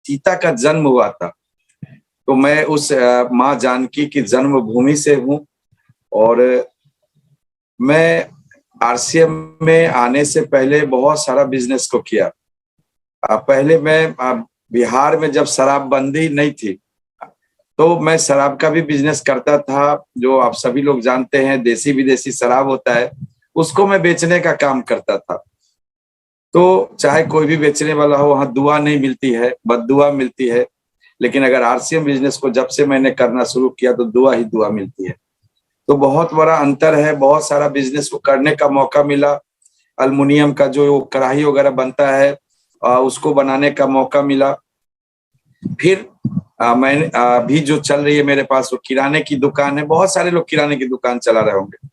सीता का जन्म हुआ था। तो मैं उस माँ जानकी की जन्मभूमि से हूँ। और मैं आरसीएम में आने से पहले बहुत सारा बिजनेस को किया। पहले मैं बिहार में जब शराबबंदी नहीं थी तो मैं शराब का भी बिजनेस करता था, जो आप सभी लोग जानते हैं देसी विदेशी शराब होता है, उसको मैं बेचने का काम करता था। तो चाहे कोई भी बेचने वाला हो, वहां दुआ नहीं मिलती है, बद्दुआ मिलती है। लेकिन अगर आरसीएम बिजनेस को जब से मैंने करना शुरू किया तो दुआ ही दुआ मिलती है। तो बहुत बड़ा अंतर है, बहुत सारा बिजनेस को करने का मौका मिला। अल्मुनियम का जो कढ़ाई वगैरह बनता है उसको बनाने का मौका मिला। फिर मैंने अभी जो चल रही है मेरे पास वो किराने की दुकान है। बहुत सारे लोग किराने की दुकान चला रहे होंगे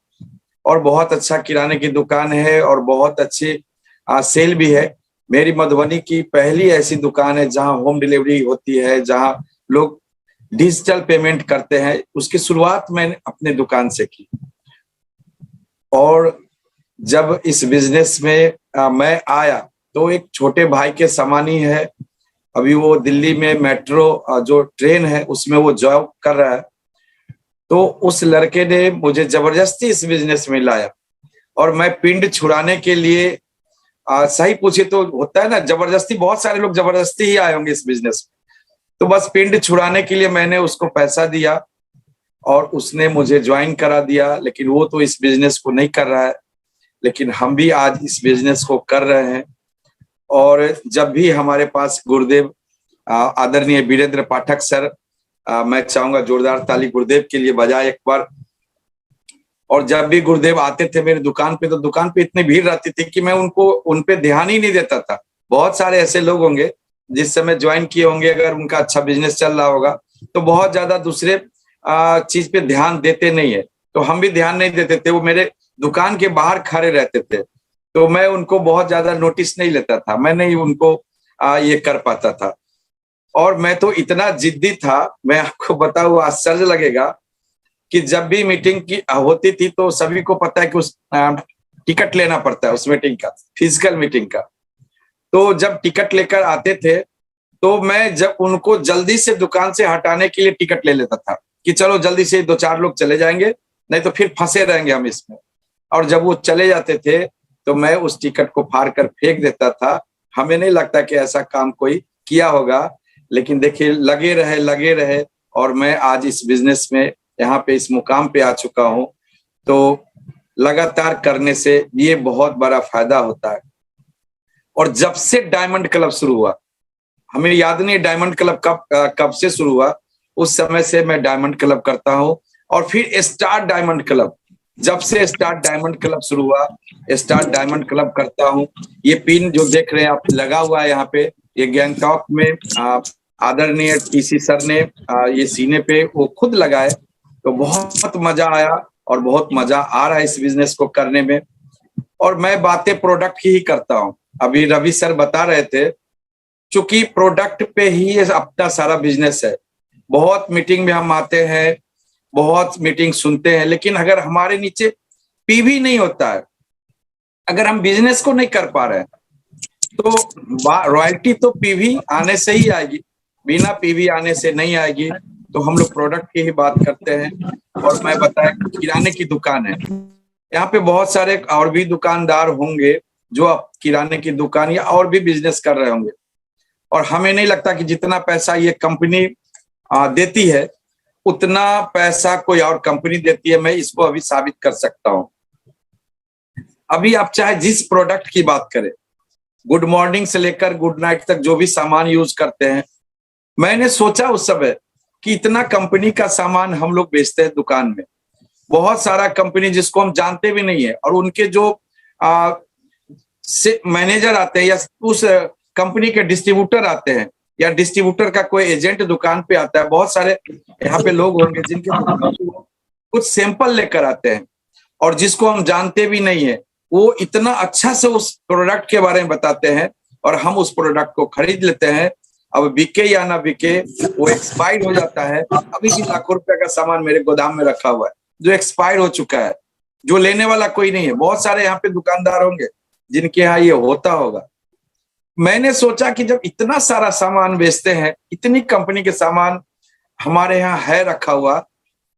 और बहुत अच्छा किराने की दुकान है और बहुत अच्छी सेल भी है। मेरी मधुबनी की पहली ऐसी दुकान है जहां होम डिलीवरी होती है, जहां लोग डिजिटल पेमेंट करते हैं। उसकी शुरुआत मैंने अपने दुकान से की। और जब इस बिजनेस में मैं आया तो एक छोटे भाई के समान ही है। अभी वो दिल्ली में मेट्रो जो ट्रेन है उसमें वो जॉब कर रहा है। तो उस लड़के ने मुझे जबरदस्ती इस बिजनेस में लाया और मैं पिंड छुड़ाने के लिए सही पूछे तो होता है ना जबरदस्ती, बहुत सारे लोग जबरदस्ती ही आए होंगे इस बिजनेस में। तो बस पिंड छुड़ाने के लिए मैंने उसको पैसा दिया और उसने मुझे ज्वाइन करा दिया। लेकिन वो तो इस बिजनेस को नहीं कर रहा है, लेकिन हम भी आज इस बिजनेस को कर रहे हैं। और जब भी हमारे पास गुरुदेव आदरणीय वीरेंद्र पाठक सर, मैं चाहूंगा जोरदार ताली गुरुदेव के लिए बजाए एक बार। और जब भी गुरुदेव आते थे मेरे दुकान पे तो दुकान पे इतनी भीड़ रहती थी कि मैं उन पे ध्यान ही नहीं देता था। बहुत सारे ऐसे लोग होंगे जिस समय ज्वाइन किए होंगे, अगर उनका अच्छा बिजनेस चल रहा होगा तो बहुत ज्यादा दूसरे चीज पे ध्यान देते नहीं है। तो हम भी ध्यान नहीं देते थे, वो मेरे दुकान के बाहर खड़े रहते थे तो मैं उनको बहुत ज्यादा नोटिस नहीं लेता था, मैं नहीं उनको ये कर पाता था। और मैं तो इतना जिद्दी था, मैं आपको बताऊं आश्चर्य लगेगा कि जब भी मीटिंग की होती थी तो सभी को पता है कि उस टिकट लेना पड़ता है उस मीटिंग का, फिजिकल मीटिंग का। तो जब टिकट लेकर आते थे तो मैं जब उनको जल्दी से दुकान से हटाने के लिए टिकट ले लेता था कि चलो जल्दी से 2-4 लोग चले जाएंगे, नहीं तो फिर फंसे रहेंगे हम इसमें। और जब वो चले जाते थे तो मैं उस टिकट को फाड़ कर फेंक देता था। हमें नहीं लगता कि ऐसा काम कोई किया होगा, लेकिन देखिए लगे रहे और मैं आज इस बिजनेस में यहाँ पे इस मुकाम पे आ चुका हूँ। तो लगातार करने से ये बहुत बड़ा फायदा होता है। और जब से डायमंड क्लब शुरू हुआ, हमें याद नहीं डायमंड क्लब कब से शुरू हुआ, उस समय से मैं डायमंड क्लब करता हूँ। और फिर स्टार डायमंड क्लब, जब से स्टार डायमंड क्लब शुरू हुआ स्टार डायमंड क्लब करता हूँ। ये पिन जो देख रहे हैं आप लगा हुआ है यहाँ पे, ये गैंगटॉक में आदरणीय टीसी सर ने ये सीने पे वो खुद लगाए। तो बहुत मजा आया और बहुत मजा आ रहा है इस बिजनेस को करने में। और मैं बातें प्रोडक्ट की ही करता हूँ। अभी रवि सर बता रहे थे, चूंकि प्रोडक्ट पे ही अपना सारा बिजनेस है। बहुत मीटिंग में हम आते हैं, बहुत मीटिंग सुनते हैं, लेकिन अगर हमारे नीचे पीवी नहीं होता है, अगर हम बिजनेस को नहीं कर पा रहे हैं तो रॉयल्टी तो पीवी आने से ही आएगी, बिना पीवी आने से नहीं आएगी। तो हम लोग प्रोडक्ट की ही बात करते हैं। और मैं बताया किराने की दुकान है, यहाँ पे बहुत सारे और भी दुकानदार होंगे जो अब किराने की दुकान या और भी बिजनेस कर रहे होंगे। और हमें नहीं लगता कि जितना पैसा ये कंपनी देती है उतना पैसा कोई और कंपनी देती है। मैं इसको अभी साबित कर सकता हूँ। अभी आप चाहे जिस प्रोडक्ट की बात करें, गुड मॉर्निंग से लेकर गुड नाइट तक जो भी सामान यूज करते हैं, मैंने सोचा उस समय कि इतना कंपनी का सामान हम लोग बेचते हैं दुकान में, बहुत सारा कंपनी जिसको हम जानते भी नहीं है, और उनके जो मैनेजर आते हैं या उस कंपनी के डिस्ट्रीब्यूटर आते हैं या डिस्ट्रीब्यूटर का कोई एजेंट दुकान पे आता है, बहुत सारे यहाँ पे लोग होंगे जिनके कुछ सैंपल लेकर आते हैं और जिसको हम जानते भी नहीं है, वो इतना अच्छा से उस प्रोडक्ट के बारे में बताते हैं और हम उस प्रोडक्ट को खरीद लेते हैं। अब बिके या ना बिके, वो एक्सपायर्ड हो जाता है। अभी भी लाखों रुपए का सामान मेरे गोदाम में रखा हुआ है जो एक्सपायर हो चुका है, जो लेने वाला कोई नहीं है। बहुत सारे यहाँ पे दुकानदार होंगे जिनके यहाँ ये होता होगा। मैंने सोचा कि जब इतना सारा सामान बेचते हैं, इतनी कंपनी के सामान हमारे यहाँ है रखा हुआ,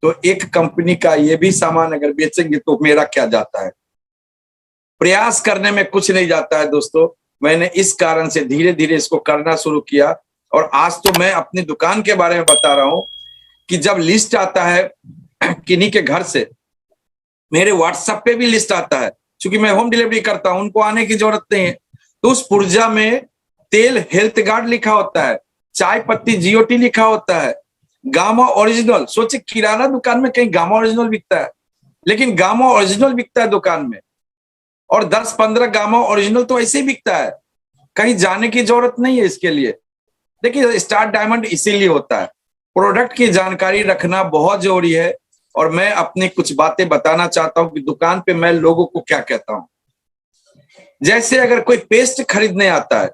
तो एक कंपनी का ये भी सामान अगर बेचेंगे तो मेरा क्या जाता है। प्रयास करने में कुछ नहीं जाता है दोस्तों। मैंने इस कारण से धीरे धीरे इसको करना शुरू किया, और आज तो मैं अपनी दुकान के बारे में बता रहा हूं कि जब लिस्ट आता है किन्हीं के घर से, मेरे व्हाट्सएप पे भी लिस्ट आता है, क्योंकि मैं होम डिलीवरी करता हूं, उनको आने की जरूरत नहीं है। तो उस पुर्जा में तेल हेल्थ गार्ड लिखा होता है, चाय पत्ती जीओटी लिखा होता है, गामा ओरिजिनल। सोचे किराना दुकान में कहीं गामा ओरिजिनल बिकता है, लेकिन गामा ओरिजिनल बिकता है दुकान में, और 10-15 गामा ओरिजिनल तो ऐसे ही बिकता है, कहीं जाने की जरूरत नहीं है इसके लिए। देखिए, स्टार डायमंड इसीलिए होता है, प्रोडक्ट की जानकारी रखना बहुत जरूरी है। और मैं अपनी कुछ बातें बताना चाहता हूं कि दुकान पे मैं लोगों को क्या कहता हूं। जैसे अगर कोई पेस्ट खरीदने आता है,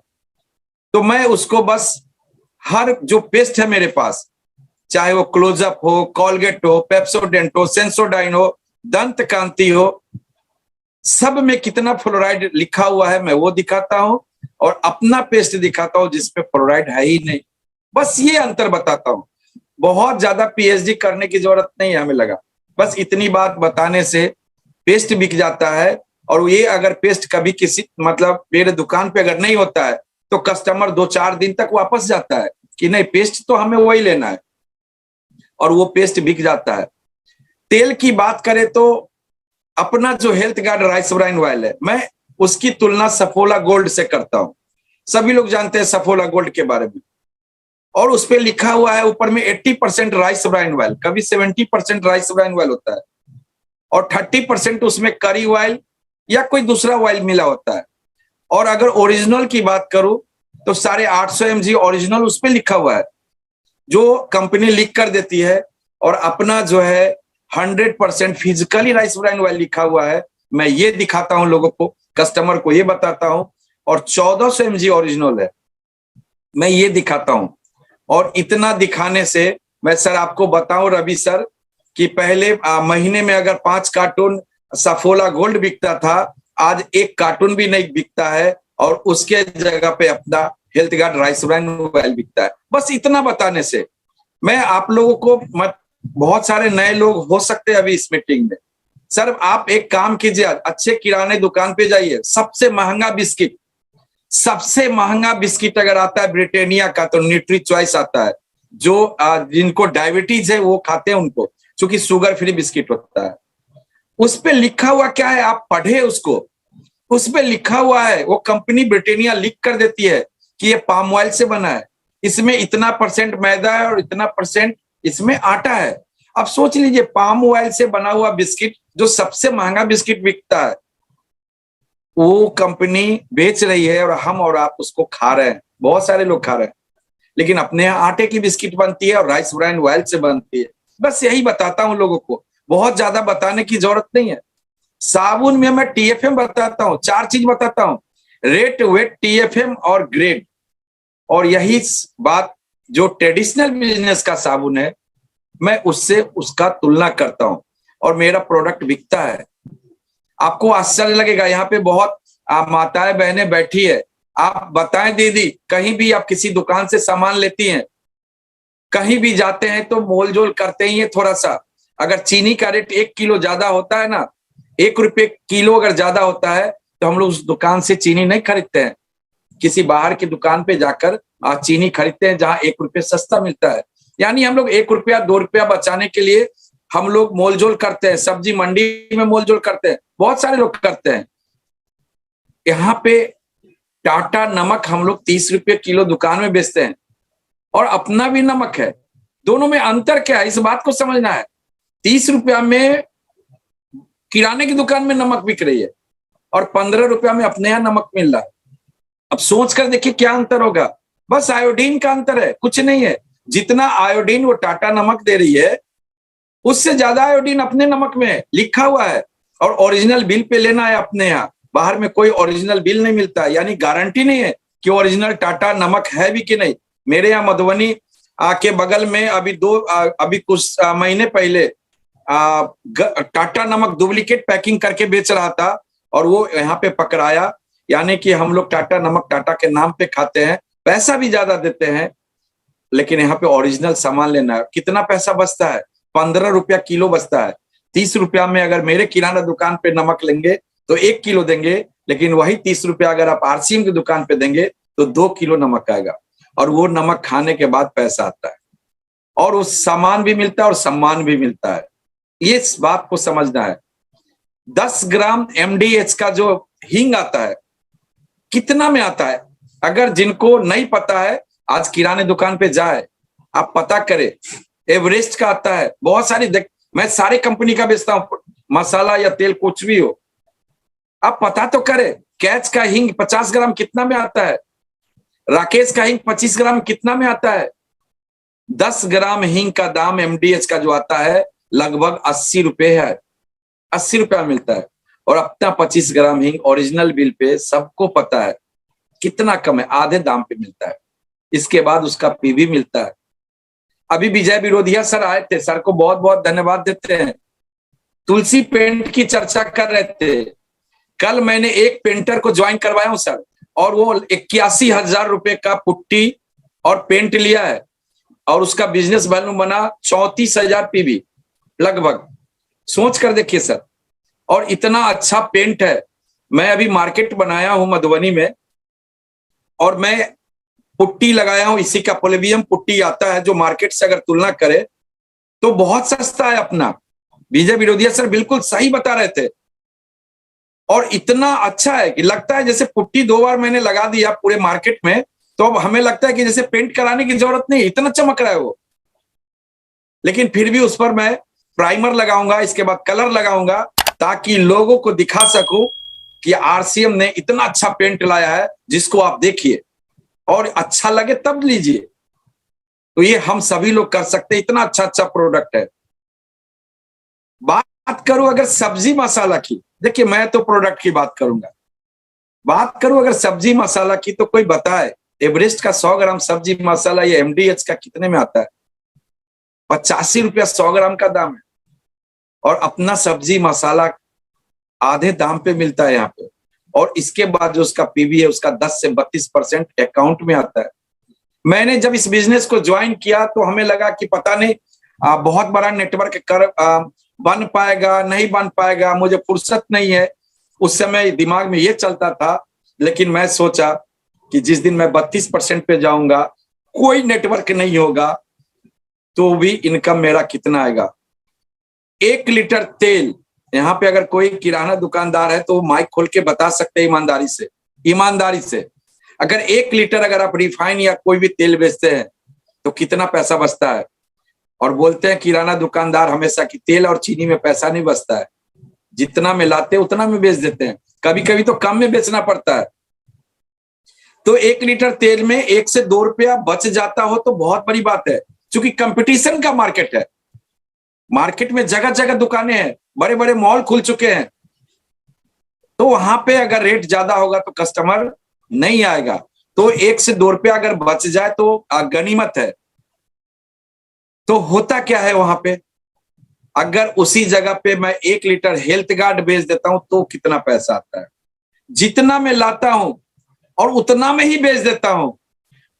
तो मैं उसको बस हर जो पेस्ट है मेरे पास, चाहे वो क्लोजअप हो, कॉलगेट हो, पेप्सोडेंट हो, सेंसोडाइन हो, दंत कांति हो, सब में कितना फ्लोराइड लिखा हुआ है मैं वो दिखाता हूं, और अपना पेस्ट दिखाता हूं जिसपे फ्लोराइड है ही नहीं। बस ये अंतर बताता हूं। बहुत ज्यादा पीएचडी करने की जरूरत नहीं है हमें लगा, बस इतनी बात बताने से पेस्ट बिक जाता है। और ये अगर पेस्ट कभी किसी मतलब मेरे दुकान पे अगर नहीं होता है, तो कस्टमर 2-4 दिन तक वापस जाता है कि नहीं, पेस्ट तो हमें वही लेना है, और वो पेस्ट बिक जाता है। तेल की बात करें तो अपना जो health guard rice bran oil है, मैं उसकी तुलना सफोला गोल्ड से करता हूं। सभी लोग जानते हैं सफोला गोल्ड के बारे में, और उस पर लिखा हुआ है ऊपर में 80% राइस ब्राइन ऑयल, कभी 70% राइस ब्राइन ऑयल होता है, और 30% उसमें करी ऑयल या कोई दूसरा ऑयल मिला होता है। और अगर ओरिजिनल की बात करूं तो 850 mg ओरिजिनल उस पर लिखा हुआ है, जो कंपनी लिख कर देती है। और अपना जो है 100% फिजिकली राइस ब्राइन ऑयल लिखा हुआ है, मैं ये दिखाता हूं लोगों को, कस्टमर को ये बताता हूं। और 1400 mg ओरिजिनल है, मैं ये दिखाता हूं। और इतना दिखाने से मैं सर आपको बताऊं रवि सर, कि पहले महीने में अगर 5 कार्टून सफोला गोल्ड बिकता था, आज 1 कार्टून भी नहीं बिकता है, और उसके जगह पे अपना health guard rice bran oil बिकता है। बस इतना बताने से मैं आप लोगों को बहुत सारे नए लोग हो सकते हैं अभी इस मीटिंग में। सर आप एक काम कीजिए, अच्छे किराने दुकान पे जाइए, सबसे महंगा बिस्किट अगर आता है ब्रिटानिया का, तो न्यूट्री चॉइस आता है। जो जिनको डायबिटीज है वो खाते हैं उनको, क्योंकि शुगर फ्री बिस्किट होता है। उस पे लिखा हुआ क्या है आप पढ़े उसको, उस पे लिखा हुआ है, वो कंपनी ब्रिटानिया लिख कर देती है कि ये पाम ऑयल से बना है, इसमें इतना % मैदा है और इतना % इसमें आटा है। अब सोच लीजिए, पाम ऑयल से बना हुआ बिस्किट, जो सबसे महंगा बिस्किट बिकता है, वो कंपनी बेच रही है, और हम और आप उसको खा रहे हैं, बहुत सारे लोग खा रहे हैं। लेकिन अपने यहाँ आटे की बिस्किट बनती है और राइस ब्राइन ऑयल से बनती है। बस यही बताता हूं लोगों को, बहुत ज्यादा बताने की जरूरत नहीं है। साबुन में मैं TFM बताता हूं, 4 चीज बताता हूं, रेट, वेट, TFM और ग्रेड। और यही बात जो ट्रेडिशनल बिजनेस का साबुन है, मैं उससे उसका तुलना करता हूं, और मेरा प्रोडक्ट बिकता है। आपको आश्चर्य लगेगा, यहाँ पे बहुत माताएं बहनें बैठी है, आप बताएं दीदी, कहीं भी आप किसी दुकान से सामान लेती हैं, कहीं भी जाते हैं तो मोल-जोल करते ही है थोड़ा सा। अगर चीनी का रेट 1 किलो ज्यादा होता है ना, 1 रुपये किलो अगर ज्यादा होता है, तो हम लोग उस दुकान से चीनी नहीं खरीदते हैं, किसी बाहर की दुकान पे जाकर चीनी खरीदते हैं जहां 1 रुपये सस्ता मिलता है। यानी हम लोग 1 रुपया 2 रुपया बचाने के लिए हम लोग मोल-जोल करते हैं, सब्जी मंडी में मोल-जोल करते हैं, बहुत सारे लोग करते हैं। यहाँ पे टाटा नमक हम लोग 30 रुपये किलो दुकान में बेचते हैं, और अपना भी नमक है। दोनों में अंतर क्या है, इस बात को समझना है। 30 रुपया में किराने की दुकान में नमक बिक रही है, और 15 रुपया में अपने यहाँ नमक मिल रहा है। अब सोच कर देखिए क्या अंतर होगा। बस आयोडीन का अंतर है, कुछ नहीं है। जितना आयोडीन वो टाटा नमक दे रही है, उससे ज्यादा आयोडीन अपने नमक में है, लिखा हुआ है। और ओरिजिनल बिल पे लेना है अपने यहाँ, बाहर में कोई ओरिजिनल बिल नहीं मिलता है, यानी गारंटी नहीं है कि ओरिजिनल टाटा नमक है भी कि नहीं। मेरे यहाँ मधुबनी के बगल में अभी कुछ महीने पहले टाटा नमक डुप्लीकेट पैकिंग करके बेच रहा था, और वो यहाँ पे पकड़ाया। यानी कि हम लोग टाटा नमक टाटा के नाम पे खाते हैं, पैसा भी ज्यादा देते हैं, लेकिन यहाँ पे ओरिजिनल सामान लेना है। कितना पैसा बचता है? 15 रुपया किलो बचता है। 30 रुपया में अगर मेरे किराना दुकान पे नमक लेंगे तो 1 किलो देंगे, लेकिन वही 30 रुपया अगर आप आरसीएम की दुकान पे देंगे तो 2 किलो नमक आएगा। और वो नमक खाने के बाद पैसा आता है, और उस सामान भी मिलता है और सम्मान भी मिलता है। ये इस बात को समझना है। 10 ग्राम MDH का जो हींग आता है, कितना में आता है? अगर जिनको नहीं पता है, आज किराने दुकान पे जाए, आप पता करें, एवरेस्ट का आता है, बहुत सारी मैं सारे कंपनी का बेचता हूं, मसाला या तेल कुछ भी हो, आप पता तो करें। कैच का हींग 50 ग्राम कितना में आता है? राकेश का हींग 25 ग्राम कितना में आता है? 10 ग्राम हींग का दाम MDH का जो आता है लगभग 80 रुपए है, 80 रुपया मिलता है। और अपना 25 ग्राम हींग ओरिजिनल बिल पे सबको पता है कितना कम है, आधे दाम पे मिलता है। इसके बाद उसका पीवी मिलता है। अभी विजय विरोधिया सर आए थे, सर को बहुत बहुत धन्यवाद देते हैं। तुलसी पेंट की चर्चा कर रहे थे। कल मैंने एक पेंटर को ज्वाइन करवाया हूं सर, और वो 81,000 रुपए का पुट्टी और पेंट लिया है, और उसका बिजनेस वैल्यू बना 34,000 पीवी लगभग। सोच कर देखिए सर, और इतना अच्छा पेंट है। मैं अभी मार्केट बनाया हूं मधुबनी में, और मैं पुट्टी लगाया हूं, इसी का पोलेवियम पुट्टी आता है, जो मार्केट से अगर तुलना करे तो बहुत सस्ता है अपना। विजय विरोधिया सर बिल्कुल सही बता रहे थे, और इतना अच्छा है कि लगता है जैसे पुट्टी 2 बार मैंने लगा दिया पूरे मार्केट में, तो अब हमें लगता है कि जैसे पेंट कराने की जरूरत नहीं, इतना चमक रहा है वो। लेकिन फिर भी उस पर मैं प्राइमर लगाऊंगा, इसके बाद कलर लगाऊंगा, ताकि लोगों को दिखा सकूं कि आरसीएम ने इतना अच्छा पेंट लाया है, जिसको आप देखिए और अच्छा लगे तब लीजिए। तो ये हम सभी लोग कर सकते हैं, इतना अच्छा अच्छा प्रोडक्ट है। बात करूं अगर सब्जी मसाला की, देखिए मैं तो प्रोडक्ट की बात करूंगा। बात करूं अगर सब्जी मसाला की, तो कोई बताए एवरेस्ट का 100 ग्राम सब्जी मसाला ये MDH का कितने में आता है? 85 रुपया 100 ग्राम का दाम है, और अपना सब्जी मसाला आधे दाम पे मिलता है यहाँ पे। और इसके बाद जो उसका पीवी है, उसका 10 से 32% अकाउंट में आता है। मैंने जब इस बिजनेस को ज्वाइन किया तो हमें लगा कि पता नहीं बहुत बड़ा नेटवर्क बन पाएगा नहीं बन पाएगा, मुझे फुर्सत नहीं है। उस समय दिमाग में ये चलता था, लेकिन मैं सोचा कि जिस दिन मैं 32% पे जाऊंगा, कोई नेटवर्क नहीं होगा, तो भी इनकम मेरा कितना आएगा। 1 लीटर तेल, यहाँ पे अगर कोई किराना दुकानदार है तो वो माइक खोल के बता सकते हैं ईमानदारी से अगर 1 लीटर अगर आप रिफाइन या कोई भी तेल बेचते हैं तो कितना पैसा बचता है। और बोलते हैं किराना दुकानदार हमेशा कि तेल और चीनी में पैसा नहीं बचता है, जितना में लाते हैं उतना में बेच देते हैं, कभी कभी तो कम में बेचना पड़ता है। तो 1 लीटर तेल में 1 से 2 रुपया बच जाता हो तो बहुत बड़ी बात है, क्योंकि कंपटीशन का मार्केट है। मार्केट में जगह जगह दुकानें हैं, बड़े बड़े मॉल खुल चुके हैं, तो वहां पे अगर रेट ज्यादा होगा तो कस्टमर नहीं आएगा। तो 1 से 2 रुपया अगर बच जाए तो गनीमत है। तो होता क्या है वहां पे, अगर उसी जगह पे मैं 1 लीटर हेल्थ गार्ड बेच देता हूं तो कितना पैसा आता है। जितना मैं लाता हूं और उतना में ही बेच देता हूं,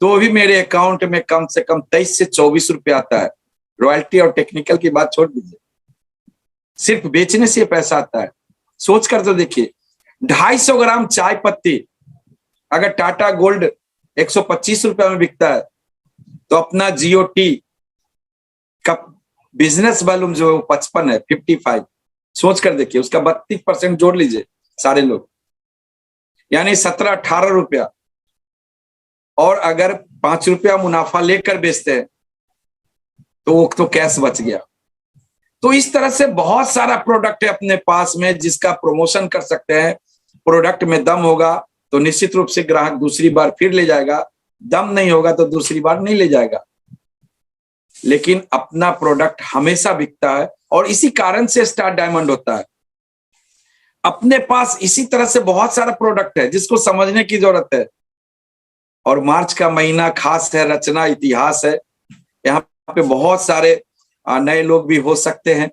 तो भी मेरे अकाउंट में कम से कम 23 से 24 रुपया आता है। रॉयल्टी और टेक्निकल की बात छोड़ दीजिए, सिर्फ बेचने से पैसा आता है। सोच कर तो देखिए, 250 ग्राम चाय पत्ती अगर टाटा गोल्ड 125 रुपया में बिकता है, तो अपना GOT का बिजनेस वॉल्यूम जो 55 है, 55, सोच कर देखिए, उसका 32% जोड़ लीजिए सारे लोग, यानी 17-18 रुपया। और अगर 5 रुपया मुनाफा लेकर बेचते हैं तो वो तो कैश बच गया। तो इस तरह से बहुत सारा प्रोडक्ट है अपने पास में जिसका प्रमोशन कर सकते हैं। प्रोडक्ट में दम होगा तो निश्चित रूप से ग्राहक दूसरी बार फिर ले जाएगा, दम नहीं होगा तो दूसरी बार नहीं ले जाएगा। लेकिन अपना प्रोडक्ट हमेशा बिकता है, और इसी कारण से स्टार डायमंड होता है। अपने पास इसी तरह से बहुत सारा प्रोडक्ट है जिसको समझने की जरूरत है। और मार्च का महीना खास है, रचना इतिहास है। यहाँ पे बहुत सारे नए लोग भी हो सकते हैं,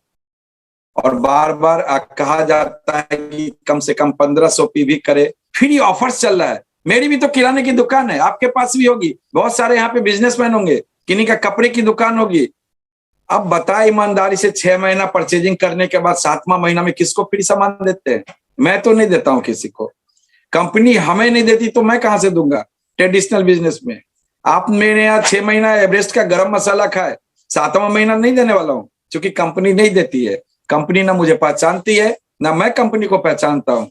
और बार बार कहा जाता है कि कम से कम 1500 पीवी करे, फ्री ऑफर्स चल रहा है। मेरी भी तो किराने की दुकान है, आपके पास भी होगी, बहुत सारे यहाँ पे बिजनेसमैन होंगे, किन्हीं का कपड़े की दुकान होगी। अब बताए ईमानदारी से 6 महीना परचेजिंग करने के बाद 7वां महीना में किसको फ्री सामान देते हैं? मैं तो नहीं देता हूं किसी को। कंपनी हमें नहीं देती तो मैं कहां से दूंगा ट्रेडिशनल बिजनेस में? आप मेरे यहाँ 6 महीना एवरेस्ट का गरम मसाला खाए, 7वां महीना नहीं देने वाला हूं, क्योंकि कंपनी नहीं देती है। कंपनी ना मुझे पहचानती है, ना मैं कंपनी को पहचानता हूं।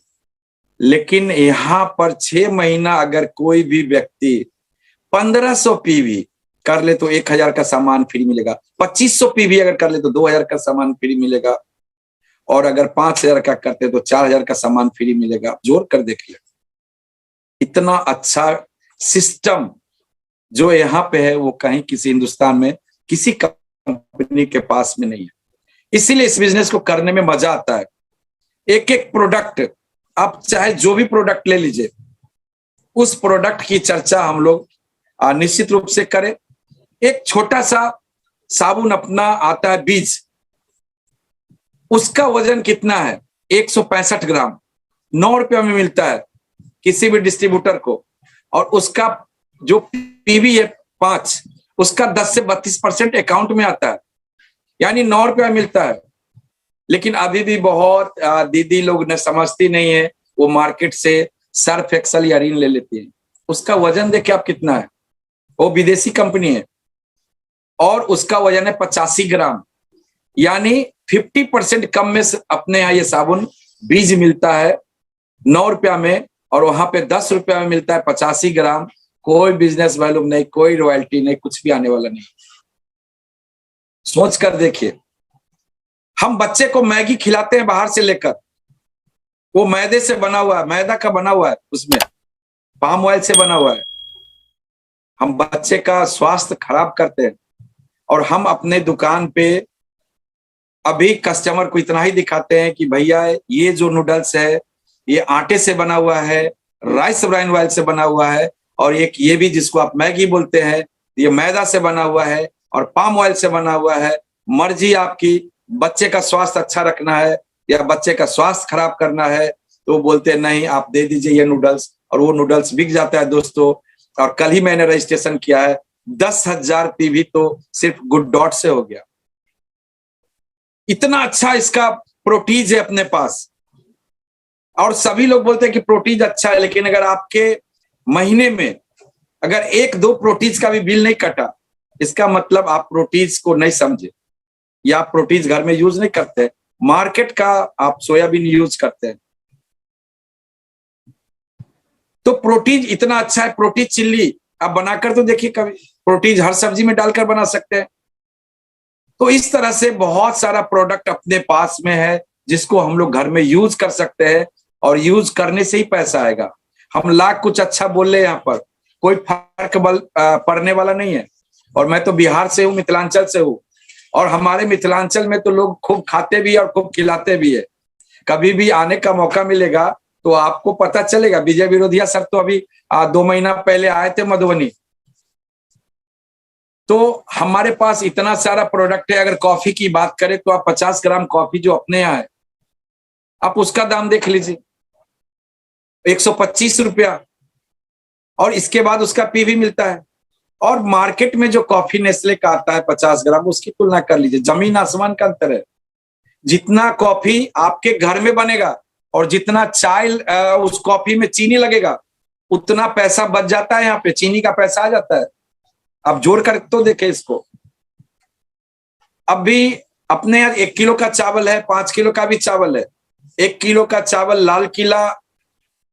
लेकिन यहाँ पर 6 महीना अगर कोई भी व्यक्ति 1500 पीवी कर ले तो 1000 का सामान फ्री मिलेगा, 2500 पीवी अगर कर ले तो 2000 का सामान फ्री मिलेगा, और अगर 5000 का करते तो 4000 का सामान फ्री मिलेगा। जोड़ कर देख ले, इतना अच्छा सिस्टम जो यहाँ पे है वो कहीं किसी हिंदुस्तान में किसी कंपनी के पास में नहीं है। इसीलिए इस बिजनेस को करने में मजा आता है। एक एक प्रोडक्ट, आप चाहे जो भी प्रोडक्ट ले लीजिए, उस प्रोडक्ट की चर्चा हम लोग निश्चित रूप से करें। एक छोटा सा साबुन अपना आता है बीज, उसका वजन कितना है? 165 ग्राम, 9 रुपया में मिलता है किसी भी डिस्ट्रीब्यूटर को। और उसका जो पीवी है 5, उसका 10 से 32% अकाउंट में आता है, यानी 9 रुपया मिलता है। लेकिन अभी भी बहुत दीदी लोग ने समझती नहीं है, वो मार्केट से सर्फ एक्सल या रिन ले लेती है। उसका वजन देखिए आप कितना है, वो विदेशी कंपनी है और उसका वजन है 85 ग्राम, यानी 50% कम में अपने यहाँ ये साबुन बीज मिलता है 9 रुपया में, और वहां पे 10 रुपया में मिलता है 85 ग्राम। कोई बिजनेस वैल्यू नहीं, कोई रॉयल्टी नहीं, कुछ भी आने वाला नहीं। सोच कर देखिए, हम बच्चे को मैगी खिलाते हैं बाहर से लेकर, वो मैदे से बना हुआ है, मैदा का बना हुआ है, उसमें पाम ऑयल से बना हुआ है। हम बच्चे का स्वास्थ्य खराब करते हैं, और हम अपने दुकान पे अभी कस्टमर को इतना ही दिखाते हैं कि भैया ये जो नूडल्स है ये आटे से बना हुआ है, राइस ब्राइन ऑयल से बना हुआ है, और एक ये भी जिसको आप मैगी बोलते हैं ये मैदा से बना हुआ है और पाम ऑयल से बना हुआ है। मर्जी आपकी, बच्चे का स्वास्थ्य अच्छा रखना है या बच्चे का स्वास्थ्य खराब करना है, तो बोलते नहीं आप दे दीजिए ये नूडल्स, और वो नूडल्स बिक जाता है दोस्तों। और कल ही मैंने रजिस्ट्रेशन किया है, 10,000 पीवी तो सिर्फ गुड डॉट से हो गया। इतना अच्छा इसका प्रोटीज है अपने पास, और सभी लोग बोलते हैं कि प्रोटीज अच्छा है, लेकिन अगर आपके महीने में अगर 1-2 प्रोटीज का भी बिल नहीं कटा, इसका मतलब आप प्रोटीज को नहीं समझे, या आप प्रोटीज घर में यूज नहीं करते, मार्केट का आप सोयाबीन यूज करते हैं। तो प्रोटीज इतना अच्छा है, प्रोटीज चिल्ली आप बनाकर तो देखिए कभी, प्रोटीज हर सब्जी में डालकर बना सकते हैं। तो इस तरह से बहुत सारा प्रोडक्ट अपने पास में है जिसको हम लोग घर में यूज कर सकते हैं, और यूज करने से ही पैसा आएगा। हम लाख कुछ अच्छा बोल रहे हैं, यहाँ पर कोई फर्क पड़ने वाला नहीं है। और मैं तो बिहार से हूँ, मिथिलांचल से हूँ, और हमारे मिथिलांचल में तो लोग खूब खाते भी है और खूब खिलाते भी है। कभी भी आने का मौका मिलेगा तो आपको पता चलेगा। विजय विरोधिया सर तो अभी 2 महीना पहले आए थे मधुबनी, तो हमारे पास इतना सारा प्रोडक्ट है। अगर कॉफी की बात करें तो आप 50 ग्राम कॉफी जो अपने यहाँ है, आप उसका दाम देख लीजिए, 125 रुपया, और इसके बाद उसका पीवी मिलता है। और मार्केट में जो कॉफी नेस्ले का आता है 50 ग्राम, उसकी तुलना कर लीजिए, जमीन आसमान का अंतर है। जितना कॉफी आपके घर में बनेगा और जितना चाय उस कॉफी में चीनी लगेगा, उतना पैसा बच जाता है। यहाँ पे चीनी का पैसा आ जाता है। अब जोड़ कर तो देखे इसको। अब भी अपने यहाँ 1 किलो का चावल है, 5 किलो का भी चावल है। 1 किलो का चावल लाल किला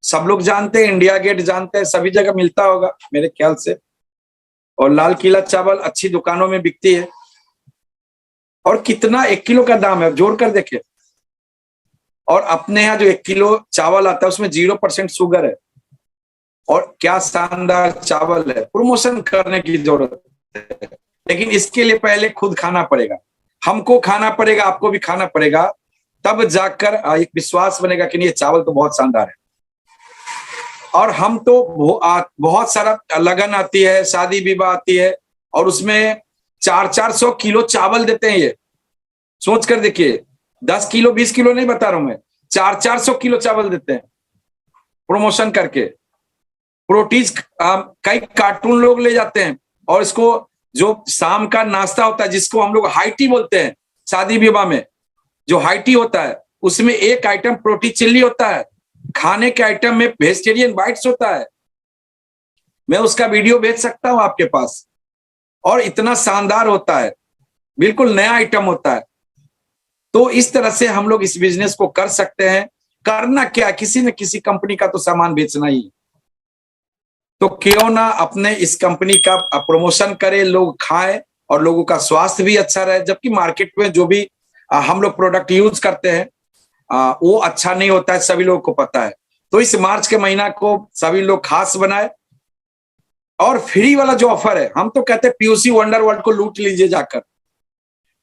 सब लोग जानते हैं, इंडिया गेट जानते हैं, सभी जगह मिलता होगा मेरे ख्याल से। और लाल किला चावल अच्छी दुकानों में बिकती है। और कितना 1 किलो का दाम है, जोड़ कर देखे। और अपने यहाँ जो 1 किलो चावल आता है उसमें 0% शुगर है, और क्या शानदार चावल है। प्रमोशन करने की जरूरत है, लेकिन इसके लिए पहले खुद खाना पड़ेगा, हमको खाना पड़ेगा, आपको भी खाना पड़ेगा, तब जाकर एक विश्वास बनेगा कि नहीं ये चावल तो बहुत शानदार है। और हम तो बहुत सारा लगन आती है, शादी विवाह आती है, और उसमें 400-400 किलो चावल देते हैं। ये सोच कर देखिए, 10 किलो 20 किलो नहीं बता रहा हूं मैं, 400-400 किलो चावल देते हैं। प्रमोशन करके। प्रोटीज कई कार्टून लोग ले जाते हैं और इसको जो शाम का नाश्ता होता है जिसको हम लोग हाई टी बोलते हैं, शादी विवाह में जो हाई टी होता है उसमें एक आइटम प्रोटीन चिल्ली होता है, खाने के आइटम में वेजिटेरियन बाइट्स होता है। मैं उसका वीडियो भेज सकता हूं आपके पास, और इतना शानदार होता है, बिल्कुल नया आइटम होता है। तो इस तरह से हम लोग इस बिजनेस को कर सकते हैं। करना क्या, किसी न किसी कंपनी का तो सामान बेचना ही, तो क्यों ना अपने इस कंपनी का प्रमोशन करें, लोग खाएं और लोगों का स्वास्थ्य भी अच्छा रहे। जबकि मार्केट में जो भी हम लोग प्रोडक्ट यूज करते हैं वो अच्छा नहीं होता है, सभी लोगों को पता है। तो इस मार्च के महीना को सभी लोग खास बनाए। और फ्री वाला जो ऑफर है, हम तो कहते हैं पीयूसी वंडर वर्ल्ड को लूट लीजिए जाकर।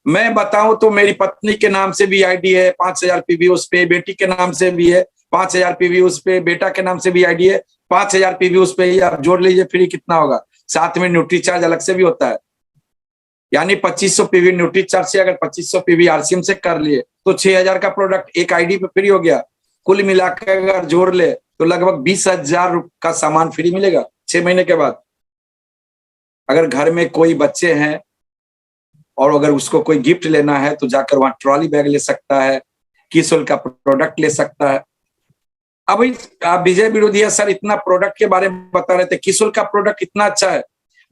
मैं बताऊं तो मेरी पत्नी के नाम से भी आईडी है, 5000 पीवी उस पे, बेटी के नाम से भी है 5000 पीवी उस पे, बेटा के नाम से भी आईडी है 5000 पीवी उस पे। आप जोड़ लीजिए फ्री कितना होगा, साथ में न्यूट्री चार्ज अलग से भी होता है, यानी 2500 पीवी न्यूट्री चार्ज से अगर 2500 पीवी आरसीएम से कर लिए तो 6000 का प्रोडक्ट एक आईडी पे फ्री हो गया। कुल मिलाकर अगर जोड़ ले तो लगभग 20,000 का सामान फ्री मिलेगा 6 महीने के बाद। अगर घर में कोई बच्चे हैं और अगर उसको कोई गिफ्ट लेना है तो जाकर वहां ट्रॉली बैग ले सकता है, किसोल का प्रोडक्ट ले सकता है। अभी विजय विरोधिया सर इतना प्रोडक्ट के बारे में बता रहे थे, किसोल का प्रोडक्ट इतना अच्छा है।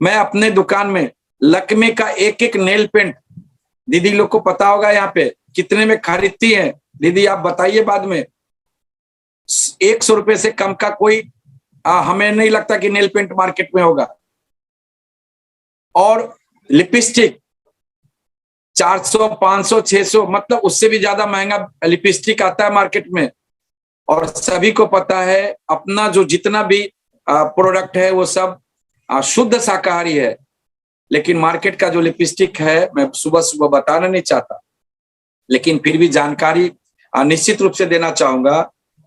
मैं अपने दुकान में लक्मे का एक एक नेल पेंट, दीदी लोग को पता होगा यहाँ पे कितने में खरीदती हैं, दीदी आप बताइए बाद में। 100 रुपए से कम का कोई हमें नहीं लगता कि नेल पेंट मार्केट में होगा। और लिपस्टिक 400, 500, 600, मतलब उससे भी ज्यादा महंगा लिपस्टिक आता है मार्केट में। और सभी को पता है अपना जो जितना भी प्रोडक्ट है वो सब शुद्ध शाकाहारी है। लेकिन मार्केट का जो लिपस्टिक है, मैं सुबह सुबह बताना नहीं चाहता, लेकिन फिर भी जानकारी निश्चित रूप से देना चाहूंगा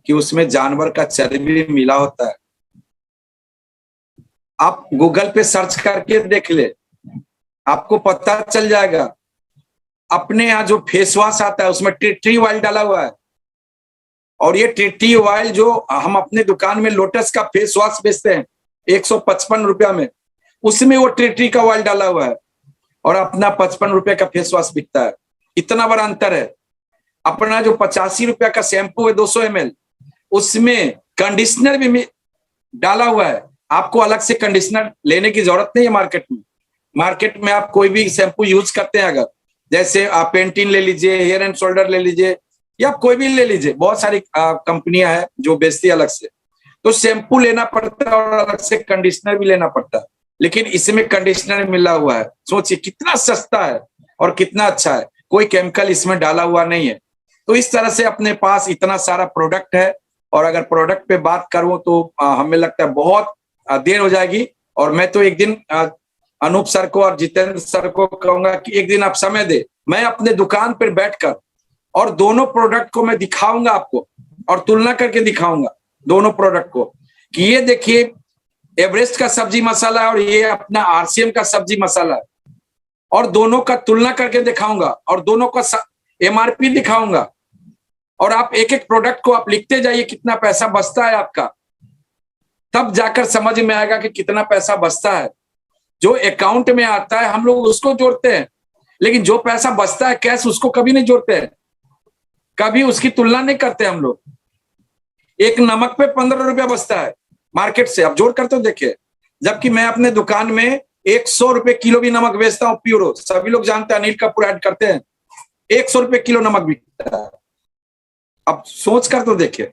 कि उसमें जानवर का चर्बी मिला होता है। आप गूगल पे सर्च करके देख ले, आपको पता चल जाएगा। अपने यहाँ जो फेस वॉश आता है उसमें ट्री ऑयल डाला हुआ है, और ये ट्री ऑयल जो हम अपने दुकान में लोटस का फेस वॉश बेचते हैं 155 रुपया में, उसमें वो ट्री का ऑयल डाला हुआ है, और अपना 55 रुपए का फेस वॉश बिकता है। इतना बड़ा अंतर है। अपना जो 85 रुपया का शैम्पू है 200 ml, उसमें कंडीशनर भी डाला हुआ है। आपको अलग से कंडीशनर लेने की जरूरत नहीं है। मार्केट में आप कोई भी शैम्पू यूज करते हैं, अगर जैसे आप पेंटीन ले लीजिए, हेयर एंड शोल्डर ले लीजिए, या कोई भी ले लीजिए, बहुत सारी कंपनियां हैं जो बेचती है अलग से, तो शैम्पू लेना पड़ता है और अलग से कंडीशनर भी लेना पड़ता है। लेकिन इसमें कंडीशनर मिला हुआ है, सोचिए कितना सस्ता है और कितना अच्छा है, कोई केमिकल इसमें डाला हुआ नहीं है। तो इस तरह से अपने पास इतना सारा प्रोडक्ट है, और अगर प्रोडक्ट पे बात करूं तो हमें लगता है बहुत देर हो जाएगी। और मैं तो एक दिन अनूप सर को और जितेंद्र सर को कहूंगा कि एक दिन आप समय दे, मैं अपने दुकान पर बैठकर और दोनों प्रोडक्ट को मैं दिखाऊंगा आपको, और तुलना करके दिखाऊंगा दोनों प्रोडक्ट को कि ये देखिए एवरेस्ट का सब्जी मसाला और ये अपना आरसीएम का सब्जी मसाला है, और दोनों का तुलना करके दिखाऊंगा और दोनों का एमआरपी दिखाऊंगा। और आप एक एक प्रोडक्ट को आप लिखते जाइए कितना पैसा बचता है आपका, तब जाकर समझ में आएगा कि कितना पैसा बचता है। जो अकाउंट में आता है हम लोग उसको जोड़ते हैं, लेकिन जो पैसा बचता है कैश, उसको कभी नहीं जोड़ते हैं, कभी उसकी तुलना नहीं करते हम लोग। एक नमक पे 15 रुपया बचता है मार्केट से, आप जोड़ कर तो देखिए। जबकि मैं अपने दुकान में 100 रुपए किलो भी नमक बेचता हूँ प्यूरो, सभी लोग जानते हैं, अनिल कपूर ऐड करते हैं, 100 रुपए किलो नमक बिकता है। अब सोच कर तो देखिए।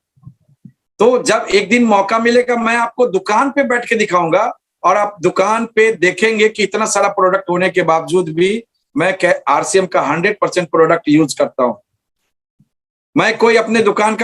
तो जब एक दिन मौका मिलेगा मैं आपको दुकान पे बैठ के दिखाऊंगा, और आप दुकान पे देखेंगे कि इतना सारा प्रोडक्ट होने के बावजूद भी मैं आरसीएम का 100% प्रोडक्ट यूज करता हूं। मैं कोई अपने दुकान का